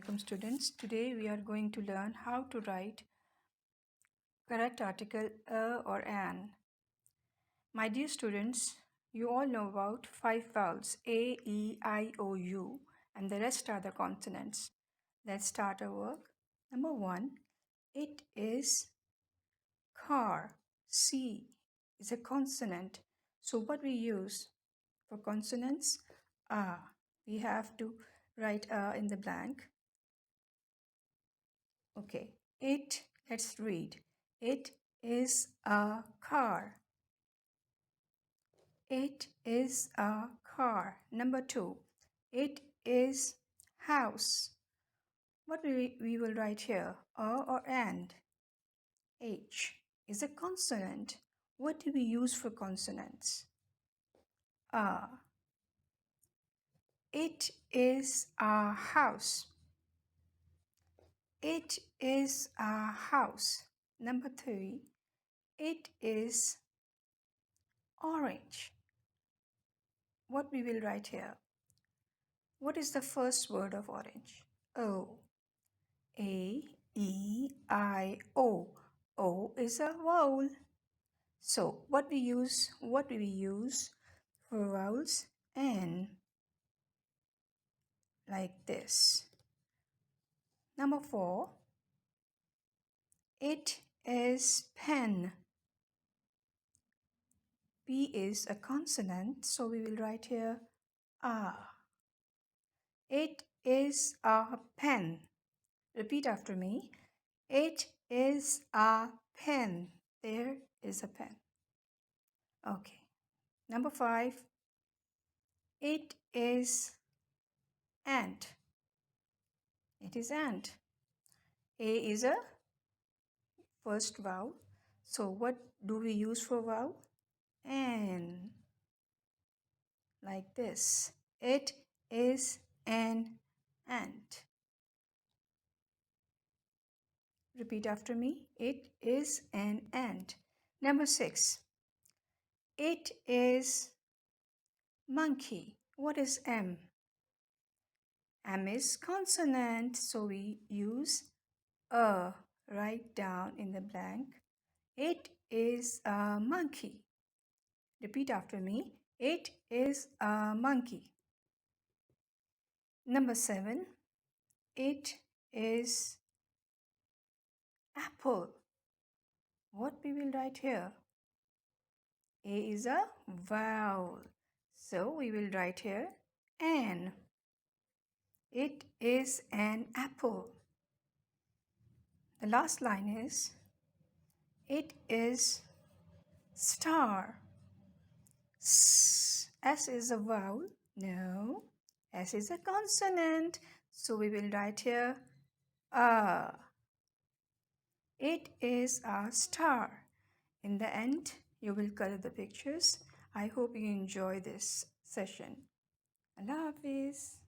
welcome students. Today we are going to learn how to write correct article a or an. My dear students, you all know about 5 vowels A, E, I, O, U and the rest are the consonants. Let's start our work. Number 1, it is car. C is a consonant. So what we use for consonants? A. We have to write A in the blank. Okay, let's read. It is a car. It is a car. Number 2, it is house. What we will write here? A or and? H is a consonant. What do we use for consonants? A. It is a house. It is a house. Number 3, it is orange. What we will write here? What is the first word of orange? O. A, E, I, O. O is a vowel. So what do we use for vowels? N. Like this. Number 4, it is pen. P is a consonant, so we will write here A. It is a pen. Repeat after me. It is a pen. There is a pen. Okay. Number 5. It is ant. It is ant. A is a first vowel. So what do we use for vowel? An. Like this. It is an ant. Repeat after me. It is an ant. Number 6. It is monkey. What is M? M is consonant, so we use a right down in the blank. It is a monkey. Repeat after me. It is a monkey. Number 7. It is apple. What we will write here? A is a vowel. So we will write here an. It is an apple. The last line is, it is star. S is a vowel. No. S is a consonant. So we will write here a. It is a star. In the end, you will color the pictures. I hope you enjoy this session. Allah Hafiz.